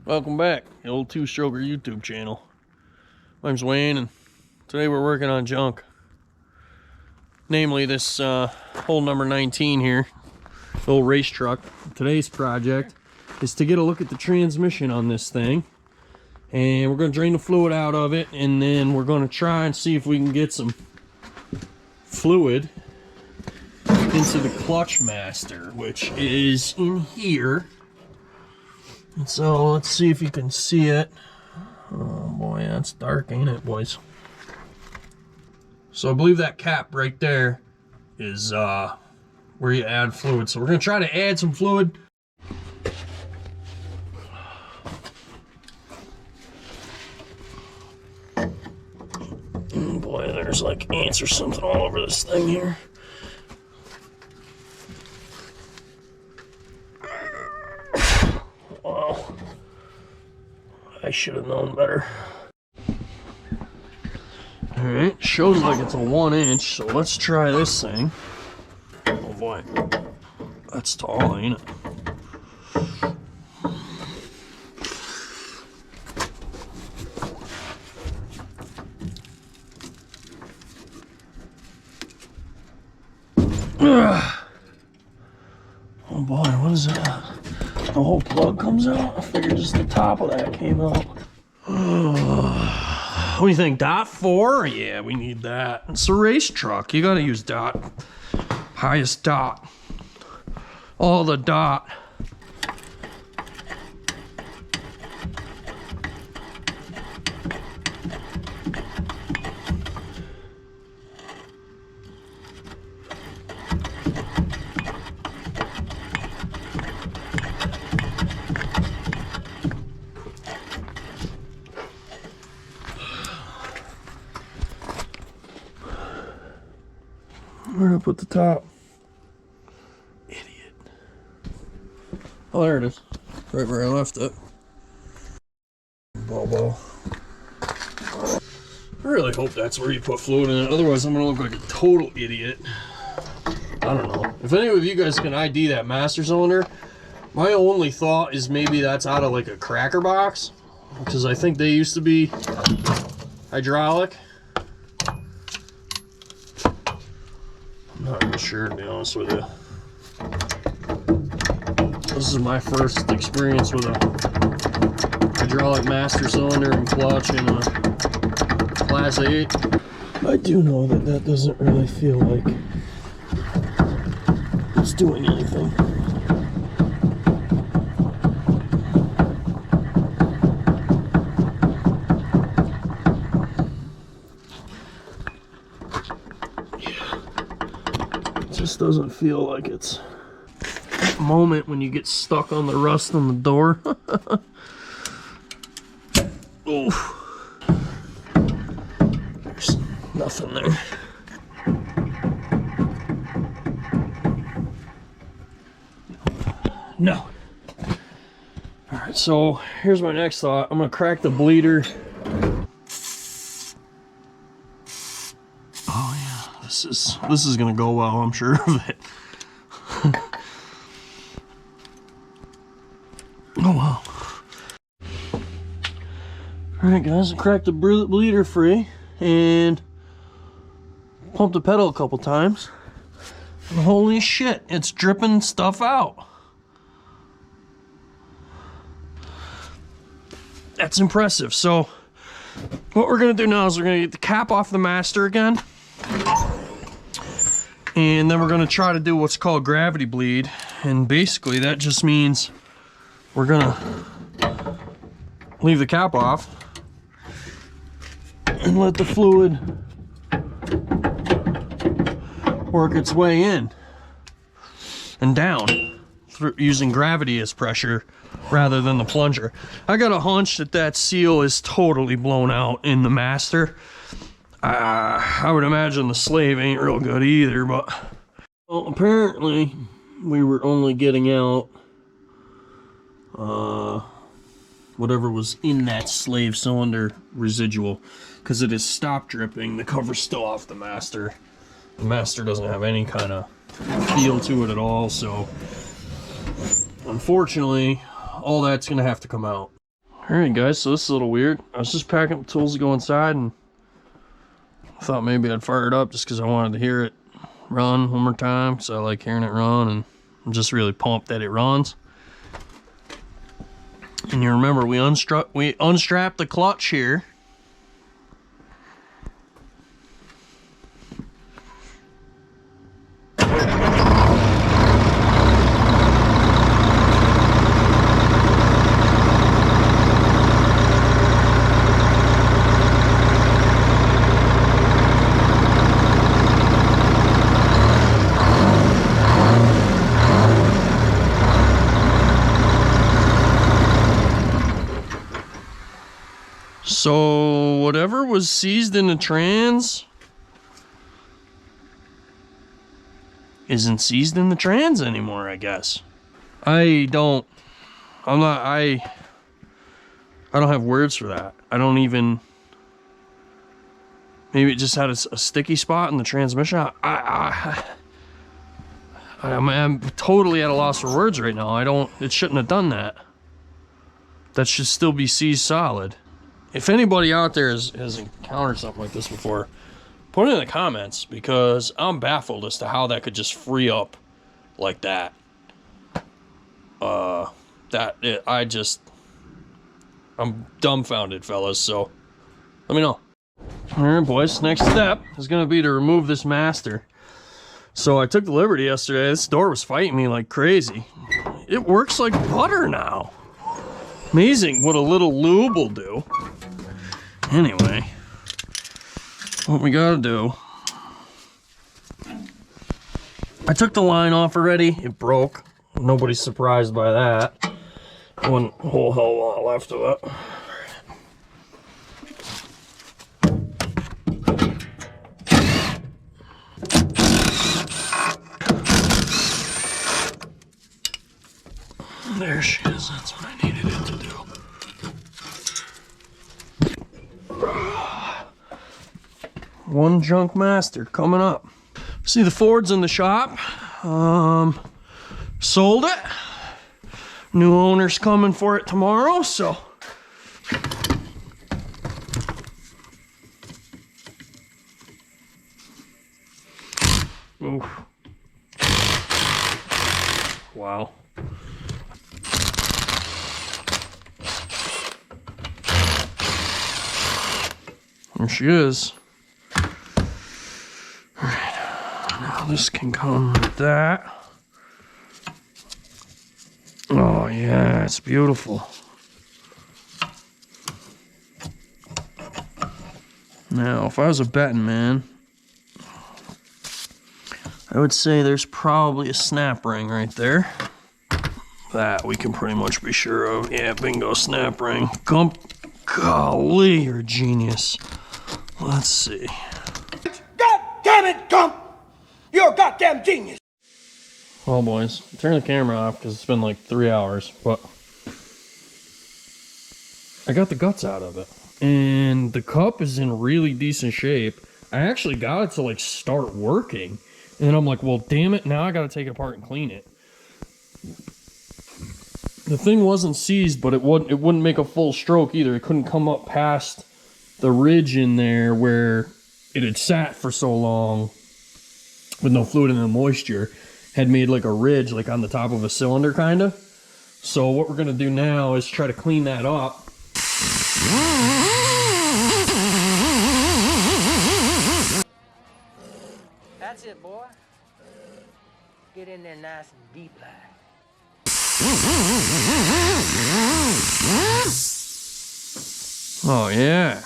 Welcome back, the old two-stroker YouTube channel. My name's Wayne, and today we're working on junk. Namely, this hole number 19 here, the old race truck. Today's project is to get a look at the transmission on this thing, and we're going to drain the fluid out of it, and then we're going to try and see if we can get some fluid into the clutch master, which is in here. And so let's see if you can see it. Oh boy, that's dark, ain't it, boys? So I believe that cap right there is where you add fluid. So we're gonna try to add some fluid. Oh boy, there's like ants or something all over this thing here. Wow. I should have known better. Alright, shows like it's a 1 inch, so let's try this thing. Oh boy. That's tall, ain't it? Oh boy, what is that? The whole plug comes out? I figured just the top of that came out. What do you think, dot 4? Yeah, we need that. It's a race truck. You gotta use dot. Highest dot. All the dot. Where did I put the top? Idiot. Oh, there it is. Right where I left it. Ball. I really hope that's where you put fluid in it. Otherwise, I'm going to look like a total idiot. I don't know. If any of you guys can ID that master cylinder, my only thought is maybe that's out of like a cracker box. Because I think they used to be hydraulic. I'm not really sure, to be honest with you. This is my first experience with a hydraulic master cylinder and clutch in a Class 8. I do know that that doesn't really feel like it's doing anything. Just doesn't feel like it's that moment when you get stuck on the rust on the door. Oof. There's nothing there. No. Alright, so here's my next thought. I'm gonna crack the bleeder. This is gonna go well, I'm sure of it. Oh wow. Alright guys, I cracked the bleeder free and pumped the pedal a couple times. And holy shit, it's dripping stuff out. That's impressive. So what we're gonna do now is we're gonna get the cap off the master again. And then we're going to try to do what's called gravity bleed. And basically that just means we're going to leave the cap off and let the fluid work its way in and down through using gravity as pressure rather than the plunger. I got a hunch that that seal is totally blown out in the master. I would imagine the slave ain't real good either, but well, apparently we were only getting out whatever was in that slave cylinder residual, because it is stopped dripping. The cover's still off the master. The master doesn't have any kind of feel to it at all, so unfortunately all that's gonna have to come out. Alright guys, so this is a little weird. I was just packing up tools to go inside and I thought maybe I'd fire it up just because I wanted to hear it run one more time, because I like hearing it run and I'm just really pumped that it runs. And you remember we unstrapped the clutch here. So whatever was seized in the trans isn't seized in the trans anymore, I guess. I don't have words for that. I don't even, maybe it just had a sticky spot in the transmission. I'm totally at a loss for words right now. It shouldn't have done that. That should still be seized solid. If anybody out there has encountered something like this before, put it in the comments, because I'm baffled as to how that could just free up like that. I'm dumbfounded, fellas, so let me know. Alright boys, next step is going to be to remove this master. So I took the liberty yesterday. This door was fighting me like crazy. It works like butter now. Amazing what a little lube will do. Anyway, what we gotta do, I took the line off already. It broke. Nobody's surprised by that. One whole hell of a lot left of it. There she is. That's what I needed it to do. One junk master coming up. See, the Ford's in the shop. Sold it. New owner's coming for it tomorrow, so. Oof. Wow. There she is. This can come with that. Oh yeah, it's beautiful. Now, if I was a betting man, I would say there's probably a snap ring right there. That we can pretty much be sure of. Yeah, bingo, snap ring. Golly, you're a genius. Let's see. God damn it, Gump! You're a goddamn genius! Well, boys, turn the camera off because it's been like 3 hours, but I got the guts out of it. And the cup is in really decent shape. I actually got it to like start working. And then I'm like, well, damn it, now I got to take it apart and clean it. The thing wasn't seized, but it wouldn't make a full stroke either. It couldn't come up past the ridge in there where it had sat for so long with no fluid and no moisture. Had made like a ridge like on the top of a cylinder kind of. So what we're gonna do now is try to clean that up. That's it, boy. Get in there nice and deep like. Oh yeah.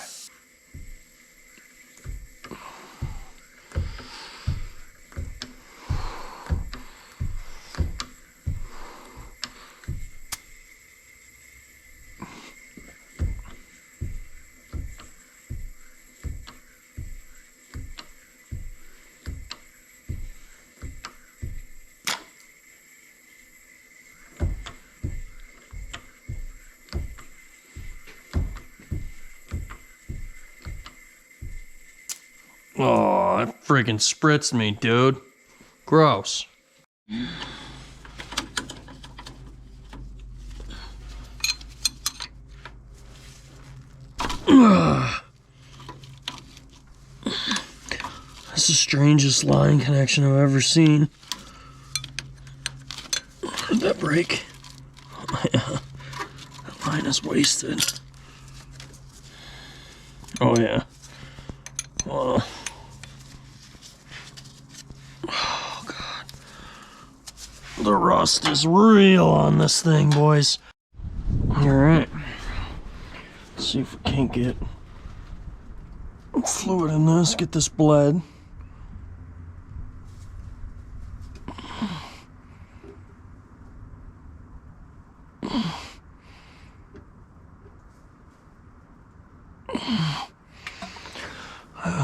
Oh, that freaking spritzed me, dude. Gross. That's the strangest line connection I've ever seen. Did that break? Yeah. That line is wasted. Oh yeah. Oh god. The rust is real on this thing, boys. Alright. Let's see if we can't get fluid in this, get this bled.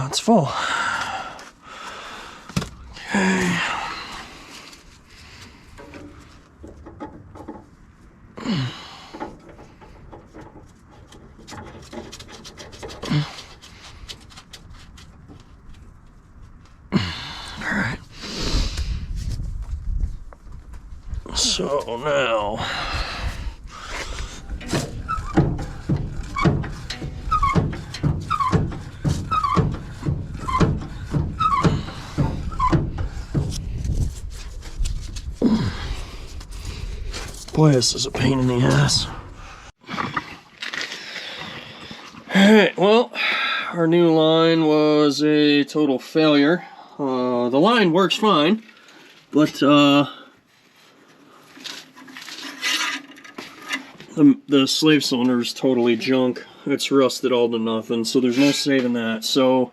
It's full. Okay. Alright. So now boy, this is a pain in the ass. Alright, well, our new line was a total failure. The line works fine, but the slave cylinder is totally junk. It's rusted all to nothing, so there's no saving that. So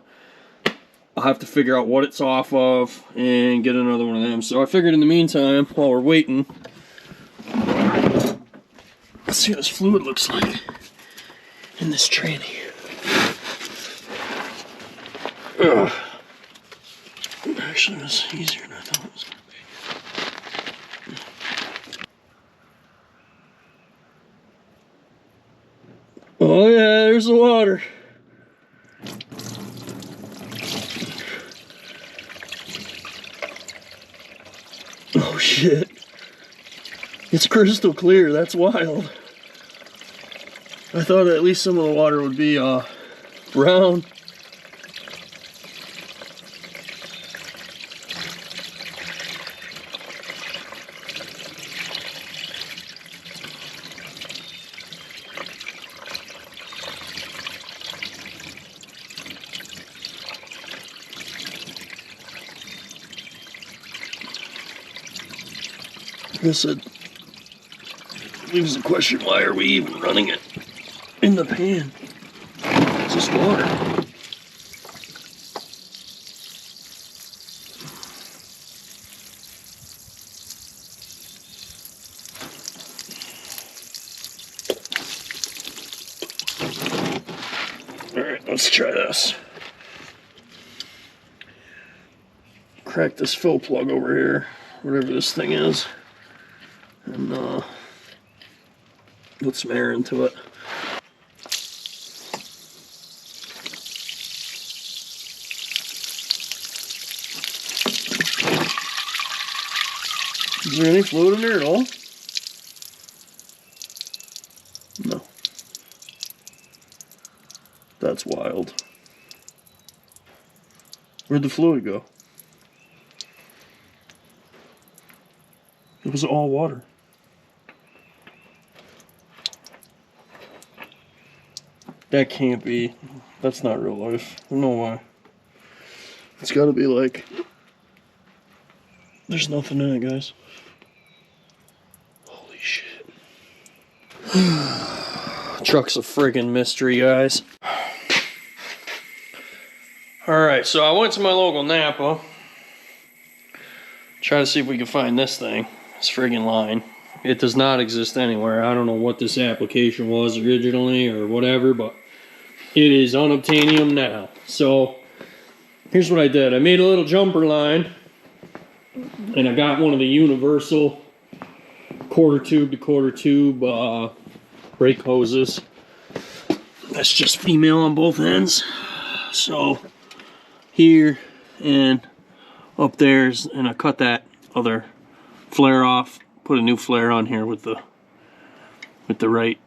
I'll have to figure out what it's off of and get another one of them. So I figured in the meantime, while we're waiting, let's see what this fluid looks like in this tranny. Ugh. Actually, it was easier than I thought it was going to be. Oh yeah, there's the water. Oh shit. It's crystal clear, that's wild. I thought at least some of the water would be brown. I guess it leaves the question, why are we even running it in the pan? It's just water. Alright, let's try this. Crack this fill plug over here, whatever this thing is, and put some air into it. Is there any fluid in there at all? No. That's wild. Where'd the fluid go? It was all water. That can't be. That's not real life. I don't know why. It's gotta be like... There's nothing in it, guys. Holy shit. Truck's a friggin' mystery, guys. Alright, so I went to my local Napa. Try to see if we can find this thing. This friggin' line. It does not exist anywhere. I don't know what this application was originally or whatever, but it is unobtainium now. So here's what I did. I made a little jumper line, and I got one of the universal quarter tube to quarter tube brake hoses. That's just female on both ends. So here and up there's, and I cut that other flare off, put a new flare on here with the right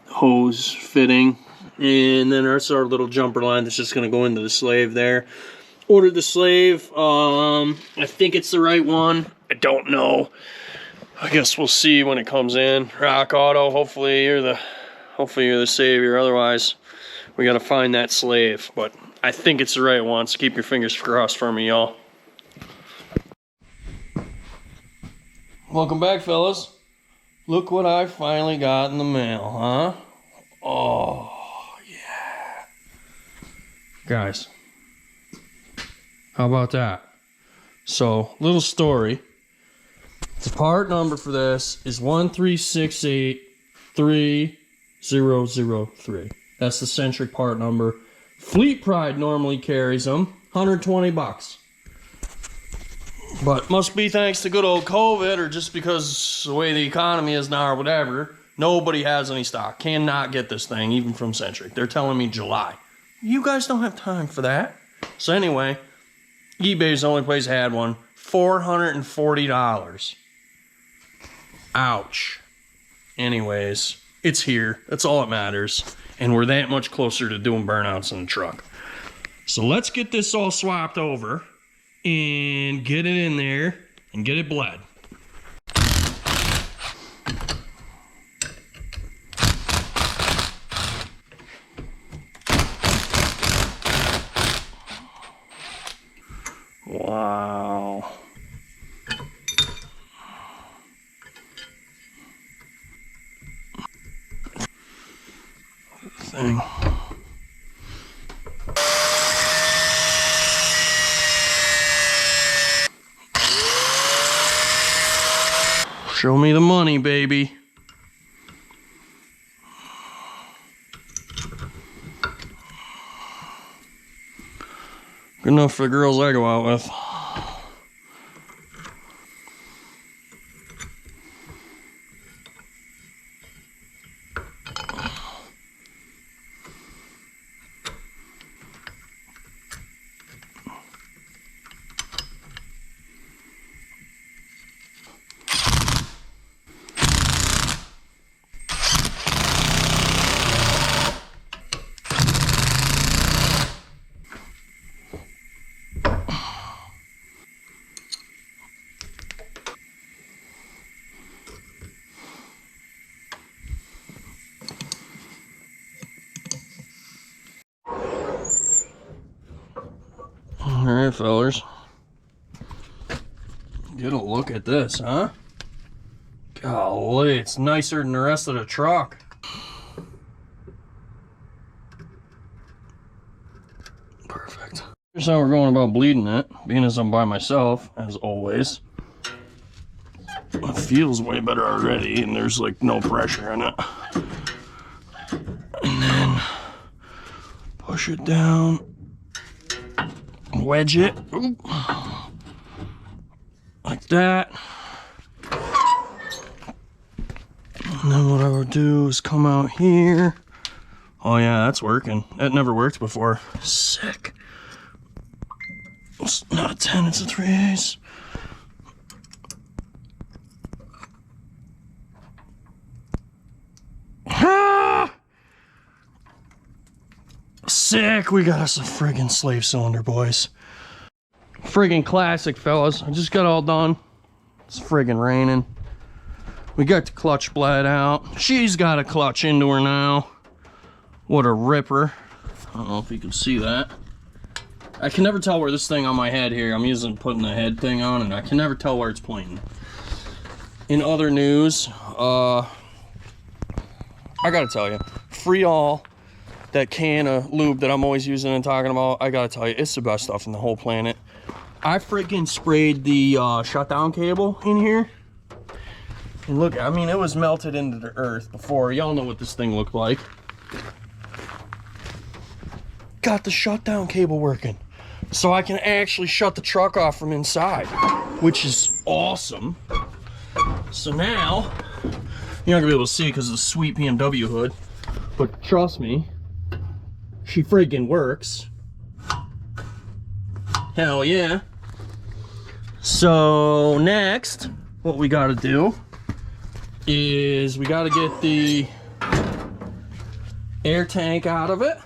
hose fitting, And then that's our little jumper line that's just going to go into the slave there. Ordered the slave. I think it's the right one. I don't know. I guess we'll see when it comes in. Rock Auto, hopefully you're the savior. Otherwise, we got to find that slave. But I think it's the right one, so keep your fingers crossed for me, y'all. Welcome back, fellas. Look what I finally got in the mail, huh? Oh, yeah. Guys, how about that? So, little story. The part number for this is 136830003. That's the Centric part number. Fleet Pride normally carries them. 120 bucks. But must be thanks to good old COVID, or just because the way the economy is now or whatever, nobody has any stock. Cannot get this thing, even from Centric. They're telling me July. You guys don't have time for that. So anyway, eBay's the only place I had one. $440. Ouch. Anyways, it's here. That's all that matters. And we're that much closer to doing burnouts in the truck. So let's get this all swapped over and get it in there and get it bled. Wow. Thing. Show me the money, baby. Good enough for the girls I go out with. Alright, fellas. Get a look at this, huh? Golly, it's nicer than the rest of the truck. Perfect. Here's how we're going about bleeding it. Being as I'm by myself, as always. It feels way better already, and there's like no pressure in it. And then push it down. Wedge it. Ooh. Like that. And then what I would do is come out here. Oh yeah, that's working. That never worked before. Sick. It's not a 10, it's a 3/8. Ah! Sick, we got us a friggin' slave cylinder, boys. Friggin' classic, fellas. I just got all done. It's friggin' raining. We got the clutch bled out. She's got a clutch into her now. What a ripper. I don't know if you can see that. I can never tell where this thing on my head here, I'm putting the head thing on, and I can never tell where it's pointing. In other news, I gotta tell you, free all that can of lube that I'm always using and talking about. I gotta tell you, it's the best stuff in the whole planet. I freaking sprayed the shutdown cable in here. And look, I mean, it was melted into the earth before. Y'all know what this thing looked like. Got the shutdown cable working. So I can actually shut the truck off from inside, which is awesome. So now, you're not gonna be able to see it because of the sweet BMW hood, but trust me, she friggin' works. Hell yeah. So next, what we gotta do is we gotta get the air tank out of it,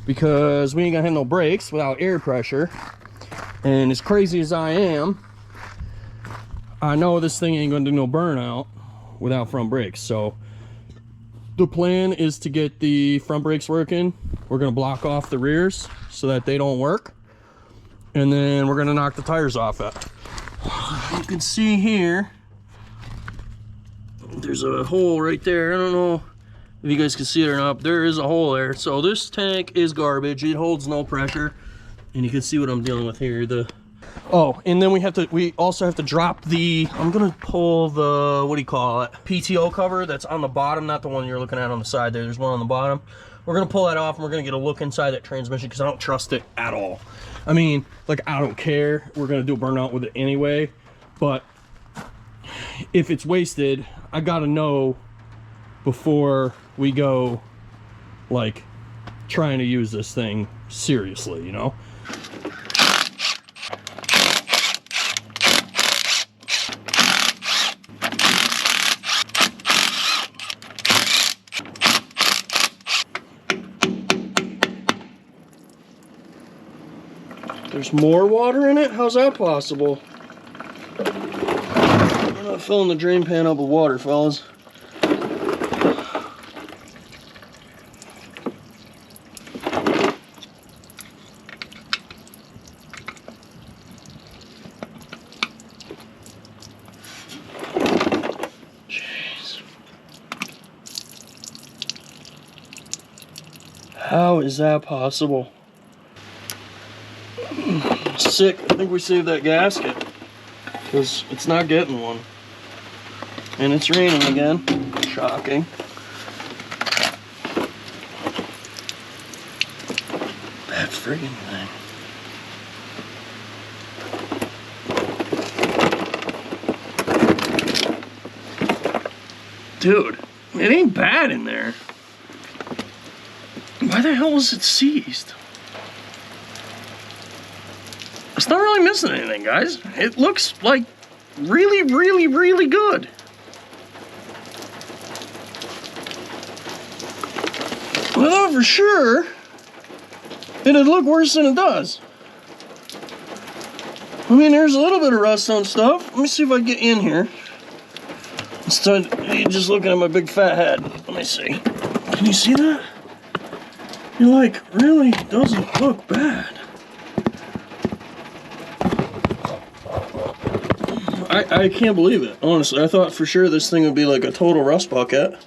because we ain't gonna have no brakes without air pressure. And as crazy as I am, I know this thing ain't gonna do no burnout without front brakes. So the plan is to get the front brakes working. We're gonna block off the rears so that they don't work, and then we're gonna knock the tires off it. You can see here, there's a hole right there. I don't know if you guys can see it or not, but there is a hole there. So this tank is garbage. It holds no pressure, and you can see what I'm dealing with here. Oh, and then we also have to drop the, I'm gonna pull the, what do you call it, PTO cover that's on the bottom, not the one you're looking at on the side there. There's one on the bottom. We're gonna pull that off, and we're gonna get a look inside that transmission, because I don't trust it at all. I mean, like, I don't care. We're gonna do a burnout with it anyway, but if it's wasted, I gotta know before we go, like, trying to use this thing seriously, you know? There's more water in it? How's that possible? I'm not filling the drain pan up with water, fellas. Jeez. How is that possible? Sick. I think we saved that gasket, because it's not getting one. And it's raining again. Shocking. That friggin' thing. Dude, it ain't bad in there. Why the hell was it seized? It's not really missing anything, guys. It looks like really, really, really good. I thought for sure it'd look worse than it does. I mean, there's a little bit of rust on stuff. Let me see if I can get in here. Instead of just looking at my big fat head. Let me see. Can you see that? It, like, really doesn't look bad. I can't believe it, honestly. I thought for sure this thing would be like a total rust bucket.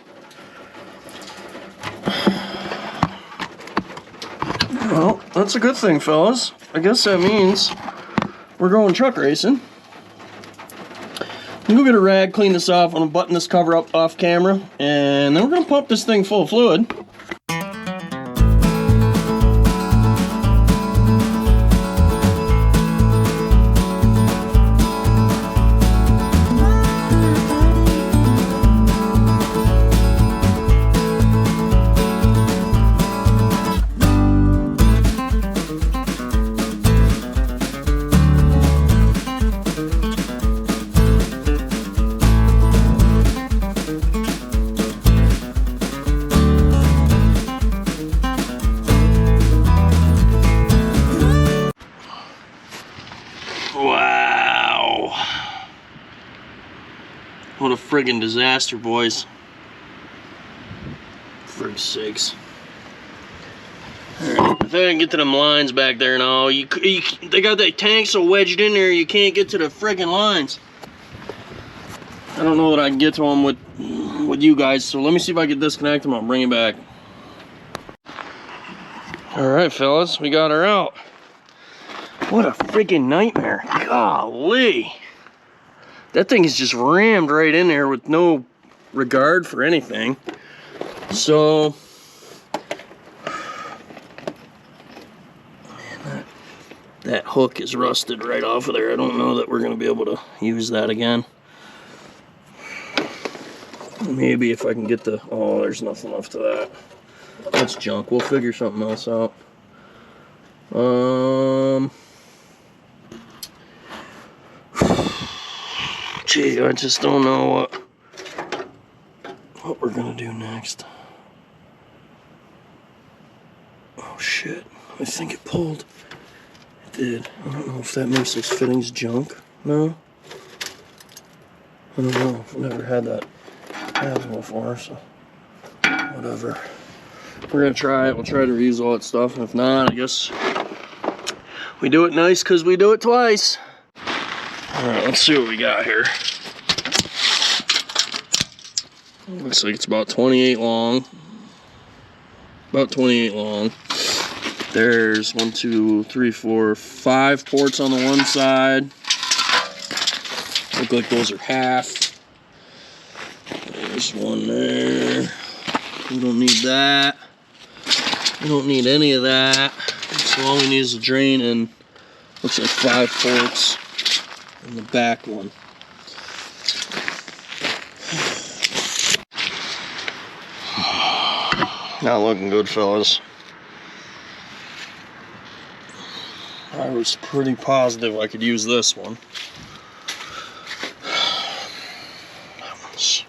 Well, that's a good thing, fellas. I guess that means we're going truck racing. I'm gonna go get a rag, clean this off. I'm gonna button this cover up off camera, and then we're gonna pump this thing full of fluid. Wow. What a friggin' disaster, boys. Frig's sakes. Alright, if I can get to them lines back there now, they got that tank so wedged in there you can't get to the friggin' lines. I don't know that I can get to them with you guys, so let me see if I can disconnect them. I'll bring it back. Alright, fellas, we got her out. What a freaking nightmare. Golly. That thing is just rammed right in there with no regard for anything. So, man, that hook is rusted right off of there. I don't know that we're going to be able to use that again. Maybe if I can get the... Oh, there's nothing left of that. That's junk. We'll figure something else out. Gee, I just don't know what we're gonna do next. shit. I think it pulled. It did. I don't know if that makes those fittings junk. No? I don't know. I've never had that happen before, so whatever. We're gonna try it. We'll try to reuse all that stuff, and if not, I guess we do it nice because we do it twice. Alright, let's see what we got here. Looks like it's about 28 long. About 28 long. There's 1, 2, 3, 4, 5 ports on the one side. Look like those are half. There's one there. We don't need that. We don't need any of that. So all we need is a drain and looks like 5 ports in the back one. Not looking good, fellas. I was pretty positive I could use this one. That one's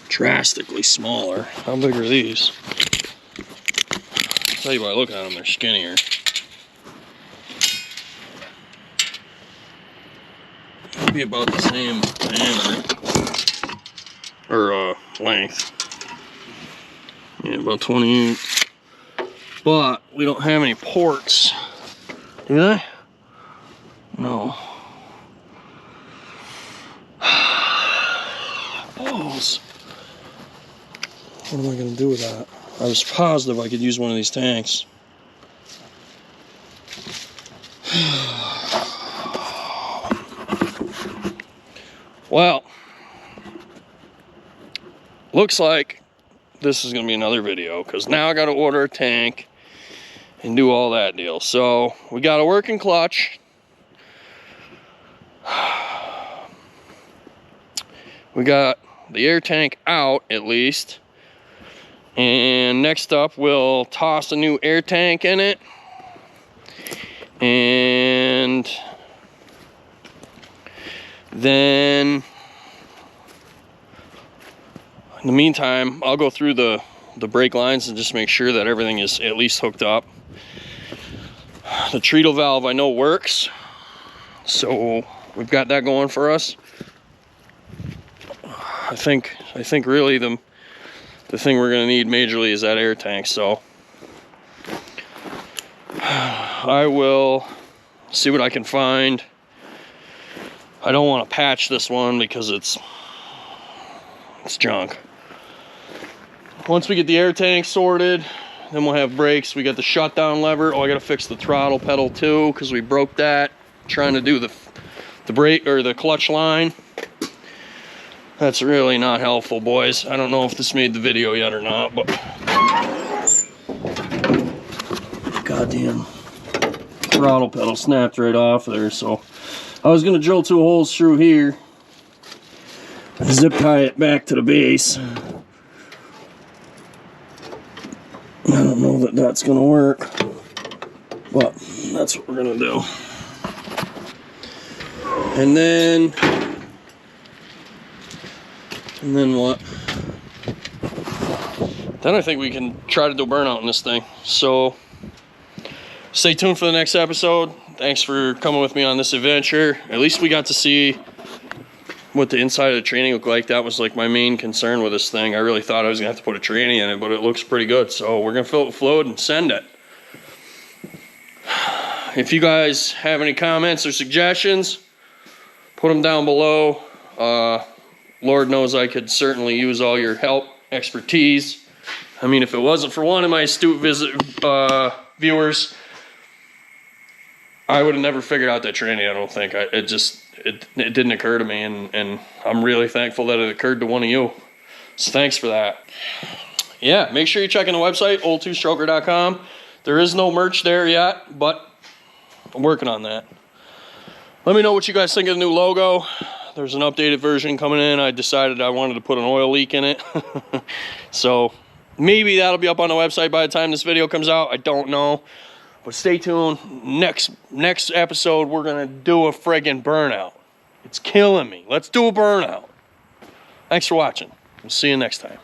drastically smaller. How big are these? I'll tell you by looking at them, they're skinnier. Maybe about the same diameter. Or length. Yeah, about 28. But we don't have any ports. Do they? No. Balls. What am I gonna do with that? I was positive I could use one of these tanks. Well, looks like this is gonna be another video because now I gotta order a tank and do all that deal. So we got a working clutch. We got the air tank out at least. And next up we'll toss a new air tank in it. And then in the meantime, I'll go through the brake lines and just make sure that everything is at least hooked up. The treacle valve I know works, so we've got that going for us. I think really the thing we're gonna need majorly is that air tank. So I will see what I can find. I don't want to patch this one because it's junk. Once we get the air tank sorted, then we'll have brakes. We got the shutdown lever. Oh, I gotta fix the throttle pedal too because we broke that trying to do the brake or the clutch line. That's really not helpful, boys. I don't know if this made the video yet or not, but goddamn throttle pedal snapped right off there. So I was gonna drill 2 holes through here, zip tie it back to the base. I don't know that that's gonna work, but that's what we're gonna do. And then what? Then I think we can try to do a burnout in this thing. So stay tuned for the next episode. Thanks for coming with me on this adventure. At least we got to see what the inside of the tranny looked like. That was like my main concern with this thing. I really thought I was gonna have to put a tranny in it, but it looks pretty good. So we're gonna fill it with fluid and send it. If you guys have any comments or suggestions, put them down below. Lord knows I could certainly use all your help, expertise. I mean, if it wasn't for one of my astute viewers, I would have never figured out that tranny, I don't think. It didn't occur to me, and I'm really thankful that it occurred to one of you. So thanks for that. Yeah, make sure you're checking the website, old2stroker.com. There is no merch there yet, but I'm working on that. Let me know what you guys think of the new logo. There's an updated version coming in. I decided I wanted to put an oil leak in it. So maybe that'll be up on the website by the time this video comes out. I don't know. But stay tuned. Next episode, we're going to do a friggin' burnout. It's killing me. Let's do a burnout. Thanks for watching. We'll see you next time.